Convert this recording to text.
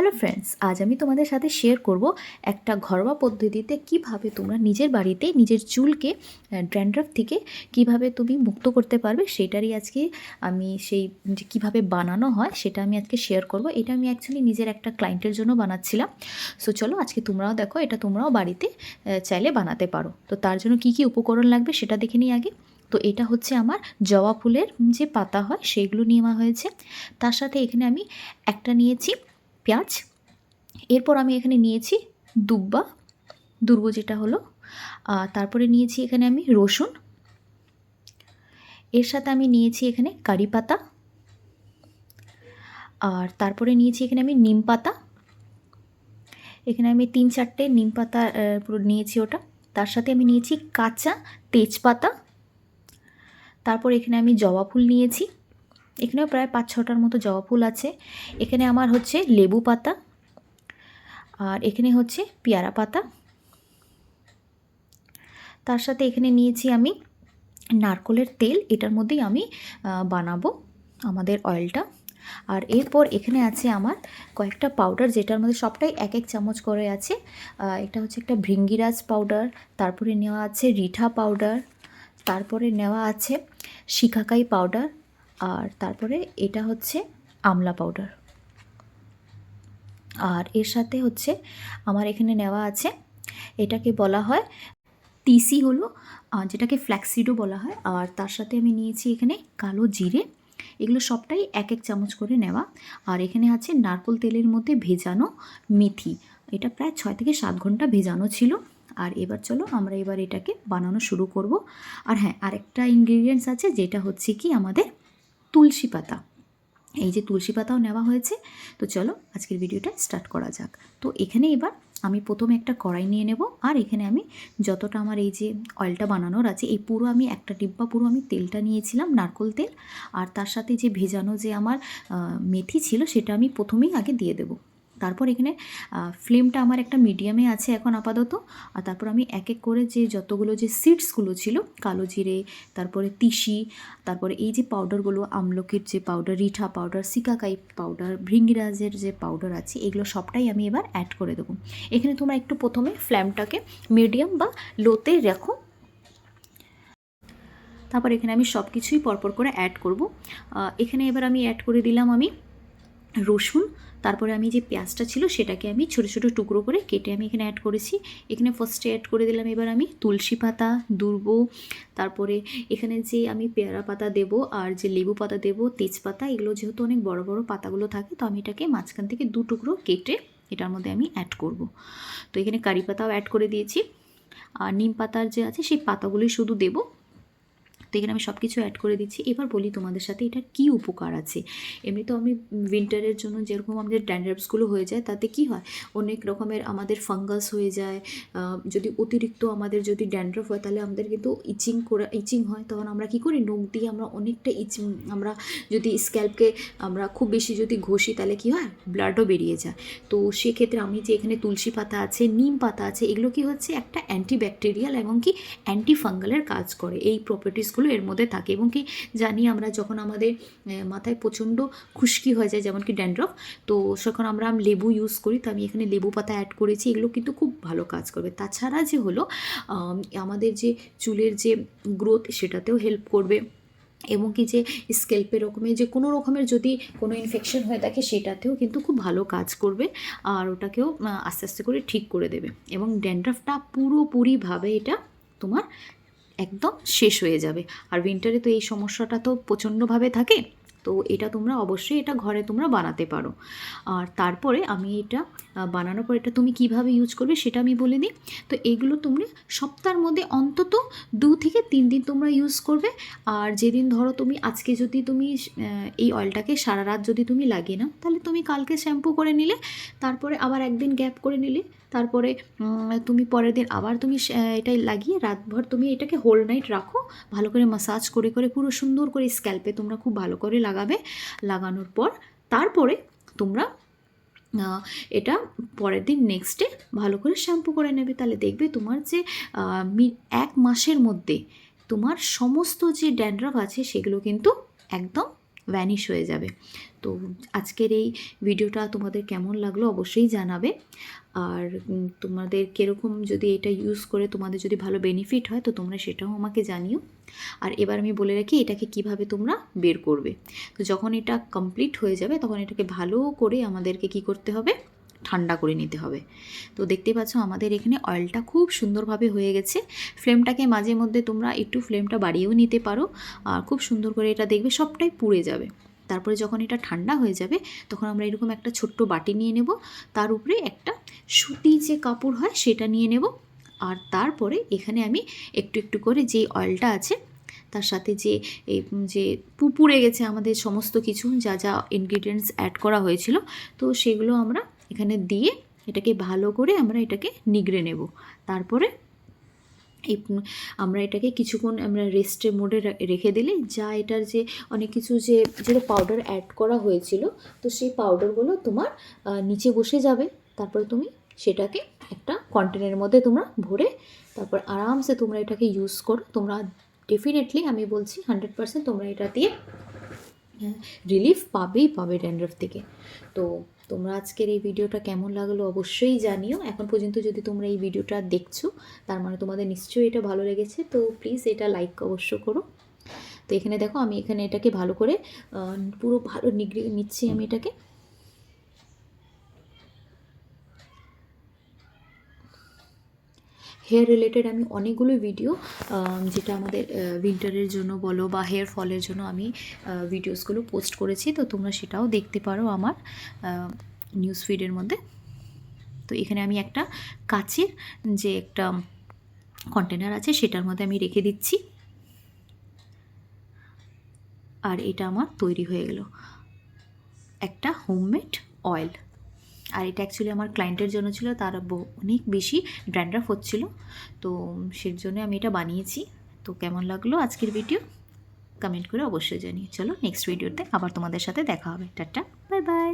Hello friends, আজ আমি তোমাদের সাথে শেয়ার করব একটা ঘরোয়া পদ্ধতিতে কিভাবে তোমরা নিজের বাড়িতে নিজের চুলকে ড্যান্ড্রাফ থেকে কিভাবে তুমি মুক্ত করতে পারবে সেটারই আজকে আমি সেই যে কীভাবে বানানো হয় সেটা আমি আজকে শেয়ার করব। এটা আমি অ্যাকচুয়ালি নিজের একটা ক্লায়েন্টের জন্য বানাচ্ছিলাম। সো চলো আজকে তোমরাও দেখো, এটা তোমরাও বাড়িতে চাইলে বানাতে পারো। তো তার জন্য কি কি উপকরণ লাগবে সেটা দেখে নিই আগে। তো এটা হচ্ছে আমার জবা ফুলের যে পাতা হয় সেইগুলো নেওয়া হয়েছে। তার সাথে এখানে আমি একটা নিয়েছি পেঁয়াজ, এরপর আমি এখানে নিয়েছি দুর্ব যেটা হলো, তারপরে নিয়েছি এখানে আমি রসুন, এর সাথে আমি নিয়েছি এখানে কারি পাতা, আর তারপরে নিয়েছি এখানে আমি নিম পাতা। এখানে আমি 3-4টে নিম পাতা পুরো নিয়েছি ওটা। তার সাথে আমি নিয়েছি কাঁচা তেজপাতা। তারপর এখানে আমি জবা ফুল নিয়েছি, এখানেও প্রায় 5-6টার মতো জবা ফুল আছে। এখানে আমার হচ্ছে লেবু পাতা, আর এখানে হচ্ছে পেয়ারা পাতা। তার সাথে এখানে নিয়েছি আমি নারকেলের তেল, এটার মধ্যেই আমি বানাবো আমাদের অয়েলটা। আর এরপর এখানে আছে আমার কয়েকটা পাউডার, যেটার মধ্যে সবটাই 1-1 চামচ করে আছে। এটা হচ্ছে একটা ভৃঙ্গিরাজ পাউডার, তারপরে নেওয়া আছে রিঠা পাউডার, তারপরে নেওয়া আছে শিকাকাই পাউডার, আর তারপরে এটা হচ্ছে আমলা পাউডার। আর এর সাথে হচ্ছে আমার এখানে নেওয়া আছে, এটাকে বলা হয় তিসি হলো, যেটাকে ফ্ল্যাক্সিডও বলা হয়। আর তার সাথে আমি নিয়েছি এখানে কালো জিরে, এগুলো সবটাই 1-1 চামচ করে নেওয়া। আর এখানে আছে নারকেল তেলের মধ্যে ভেজানো মেথি, এটা প্রায় 6 থেকে 7 ঘন্টা ভেজানো ছিল। আর এবার চলো আমরা এবার এটাকে বানানো শুরু করব। আর হ্যাঁ, আরেকটা ইনগ্রিডিয়েন্টস আছে, যেটা হচ্ছে কি আমাদের তুলসী পাতা। এই যে তুলসী পাতাও নেওয়া হয়েছে। তো চলো আজকের ভিডিওটা স্টার্ট করা যাক। তো এখানে এবার আমি প্রথমে একটা কড়াই নিয়ে নেব, আর এখানে আমি যতটা আমার এই যে অয়েলটা বানানোর আছে, এই পুরো আমি একটা ডিব্বা পুরো আমি তেলটা নিয়েছিলাম, নারকেল তেল। আর তার সাথে যে ভেজানো যে আমার মেথি ছিল সেটা আমি প্রথমেই আগে দিয়ে দেবো। তারপর এখানে ফ্লেমটা আমার একটা মিডিয়ামে আছে এখন আপাতত। আর তারপর আমি এক এক করে যে যতগুলো যে সিডসগুলো ছিল, কালো জিরে, তারপরে তিসি, তারপরে এই যে পাউডারগুলো আমলকির যে পাউডার, রিঠা পাউডার, শিকাকাই পাউডার, ভৃঙ্গিরাজের যে পাউডার আছে, এগুলো সবটাই আমি এবার অ্যাড করে দেবো। এখানে তোমরা একটু প্রথমে ফ্লেমটাকে মিডিয়াম বা লোতে রাখো। তারপর এখানে আমি সব কিছুই পরপর করে অ্যাড করব। এখানে এবার আমি অ্যাড করে দিলাম আমি রসুন, তারপরে আমি যে পেঁয়াজটা ছিল সেটাকে আমি ছোটো ছোটো টুকরো করে কেটে আমি এখানে অ্যাড করেছি। এখানে ফার্স্টে অ্যাড করে দিলাম এবার আমি তুলসী পাতা, দুর্ব, তারপরে এখানে যে আমি পেয়ারা পাতা দেব, আর যে লেবু পাতা দেব, তেজপাতা, এগুলো যেহেতু অনেক বড় বড় পাতাগুলো থাকে, তো আমি এটাকে মাঝখান থেকে 2 টুকরো কেটে এটার মধ্যে আমি অ্যাড করব। তো এখানে কারি পাতাও অ্যাড করে দিয়েছি, আর নিম পাতার যে আছে সেই পাতাগুলোই শুধু দেবো। তো এখানে আমি সব কিছু অ্যাড করে দিচ্ছি। এবার বলি তোমাদের সাথে এটার কী উপকার আছে। এমনি তো আমি উইন্টারের জন্য যেরকম আমাদের ড্যান্ড্রাফসগুলো হয়ে যায়, তাতে কি হয়, অনেক রকমের আমাদের ফাঙ্গাস হয়ে যায়। যদি অতিরিক্ত আমাদের যদি ড্যান্ড্রাফ হয়, তাহলে আমাদের কিন্তু ইচিং হয়। তখন আমরা কি করি, নখ দিয়ে আমরা অনেকটা আমরা যদি স্ক্যাল্পকে আমরা খুব বেশি যদি ঘষি, তাহলে কি হয়, ব্লাডও বেরিয়ে যায়। তো সেক্ষেত্রে আমি যে এখানে তুলসী পাতা আছে, নিম পাতা আছে, এগুলো কি হচ্ছে একটা অ্যান্টিব্যাকটেরিয়াল এবং কি অ্যান্টি ফাঙ্গালের কাজ করে। এই প্রপার্টিসগুলো এর মধ্যে থাকে। এবং কি জানি আমরা যখন আমাদের মাথায় প্রচণ্ড খুশকি হয়ে যায়, যেমন কি ড্যান্ড্রফ, তো যখন আমরা লেবু ইউজ করি, তো আমি এখানে লেবু পাতা অ্যাড করেছি, এগুলো কিন্তু খুব ভালো কাজ করবে। তাছাড়া যে হলো আমাদের যে চুলের যে গ্রোথ, সেটাতেও হেল্প করবে। এবং কি যে স্ক্যাল্পের রকমের যে কোনো রকমের যদি কোনো ইনফেকশন হয়ে থাকে, সেটাতেও কিন্তু খুব ভালো কাজ করবে, আর ওটাকেও আস্তে আস্তে করে ঠিক করে দেবে। এবং ড্যান্ড্রফটা পুরোপুরিভাবে এটা তোমার একদম শেষ হয়ে যাবে। আর উইন্টারে তো এই সমস্যাটা তো প্রচণ্ডভাবে থাকে। তো এটা তোমরা অবশ্যই এটা ঘরে তোমরা বানাতে পারো। আর তারপরে আমি এটা বানানোর পর এটা তুমি কিভাবে ইউজ করবে সেটা আমি বলে দিই। তো এগুলো তোমরা সপ্তাহের মধ্যে অন্তত 2 থেকে 3 দিন তোমরা ইউজ করবে। আর যেদিন ধরো তুমি আজকে যদি তুমি এই অয়েলটাকে সারা রাত যদি তুমি লাগিয়ে নাও, তাহলে তুমি কালকে শ্যাম্পু করে নিলে, তারপরে আবার একদিন গ্যাপ করে নিলে, তারপরে তুমি পরের দিন আবার তুমি এটাই লাগিয়ে রাতভর তুমি এটাকে হোল নাইট রাখো। ভালো করে মাসাজ করে করে পুরো সুন্দর করে স্ক্যাল্পে তোমরা খুব ভালো করে লাগাবে। লাগানোর পর তারপরে তোমরা এটা পরের দিন নেক্সট ডে ভালো করে শ্যাম্পু করে নেবে। তাহলে দেখবে তোমার যে 1 মাসের মধ্যে তোমার সমস্ত যে ড্যান্ড্রাফ আছে সেগুলো কিন্তু একদম ভ্যানিশ হয়ে যাবে। তো আজকের এই ভিডিওটা তোমাদের কেমন লাগলো অবশ্যই জানাবে। আর তোমাদের কীরকম, যদি এটা ইউজ করে তোমাদের যদি ভালো বেনিফিট হয় তো তোমরা সেটাও আমাকে জানিও। আর এবার আমি বলে রাখি এটাকে কিভাবে তোমরা বের করবে। তো যখন এটা কমপ্লিট হয়ে যাবে তখন এটাকে ভালো করে আমাদেরকে কি করতে হবে, ঠান্ডা করে নিতে হবে। তো দেখতে পাচ্ছ আমাদের এখানে অয়েলটা খুব সুন্দরভাবে হয়ে গেছে। ফ্লেমটাকে মাঝে মধ্যে তোমরা একটু ফ্লেমটা বাড়িয়েও নিতে পারো, আর খুব সুন্দর করে এটা দেখবে সবটাই পুড়ে যাবে। তারপরে যখন এটা ঠান্ডা হয়ে যাবে তখন আমরা এরকম একটা ছোট্ট বাটি নিয়ে নেব, তার উপরে একটা সুতি যে কাপড় হয় সেটা নিয়ে নেব। আর তারপরে এখানে আমি একটু একটু করে যে অয়েলটা আছে তার সাথে যে এই যে পুড়ে গেছে আমাদের সমস্ত কিছু যা যা ইনগ্রিডিয়েন্টস অ্যাড করা হয়েছিল, তো সেগুলো আমরা এখানে দিয়ে এটাকে ভালো করে আমরা এটাকে নিগড়ে নেব। তারপরে আমরা এটাকে কিছুক্ষণ আমরা রেস্টের মোডে রেখে দিলে যা এটার যে অনেক কিছু যে যেটা পাউডার অ্যাড করা হয়েছিল, তো সেই পাউডারগুলো তোমার নিচে বসে যাবে। তারপরে তুমি সেটাকে একটা কন্টেনারের মধ্যে তোমরা ভরে তারপর আরামসে তোমরা এটাকে ইউজ করো। তোমরা ডেফিনেটলি আমি বলছি 100% তোমরা এটা দিয়ে রিলিফ পাবে ড্যান্ড্রফ থেকে। তো তোমরা আজকের এই ভিডিওটা কেমন লাগলো অবশ্যই জানিও। এখন পর্যন্ত যদি তোমরা এই ভিডিওটা দেখছো তার মানে তোমাদের নিশ্চয়ই এটা ভালো লেগেছে, তো প্লিজ এটা লাইক অবশ্য করো। তো এখানে দেখো আমি এখানে এটাকে ভালো করে পুরো ভালো নিগড়ে নিচ্ছি আমি এটাকে। হেয়ার রিলেটেড আমি অনেকগুলো ভিডিও যেটা আমাদের উইন্টারের জন্য বলো বা হেয়ার ফলের জন্য আমি ভিডিওসগুলো পোস্ট করেছি, তো তোমরা সেটাও দেখতে পারো আমার নিউজ ফিডের মধ্যে। তো এখানে আমি একটা কাচের যে একটা কন্টেনার আছে সেটার মধ্যে আমি রেখে দিচ্ছি। আর এটা আমার তৈরি হয়ে গেল একটা হোমমেড অয়েল। আর এটা অ্যাকচুয়ালি আমার ক্লায়েন্টের জন্য ছিল, তার অনেক বেশি ড্যান্ড্রাফ হচ্ছিল, তো সেই জন্য আমি এটা বানিয়েছি। তো কেমন লাগলো আজকের ভিডিও কমেন্ট করে অবশ্যই জানিয়ে। চলো নেক্সট ভিডিওতে আবার তোমাদের সাথে দেখা হবে। Tata, bye bye.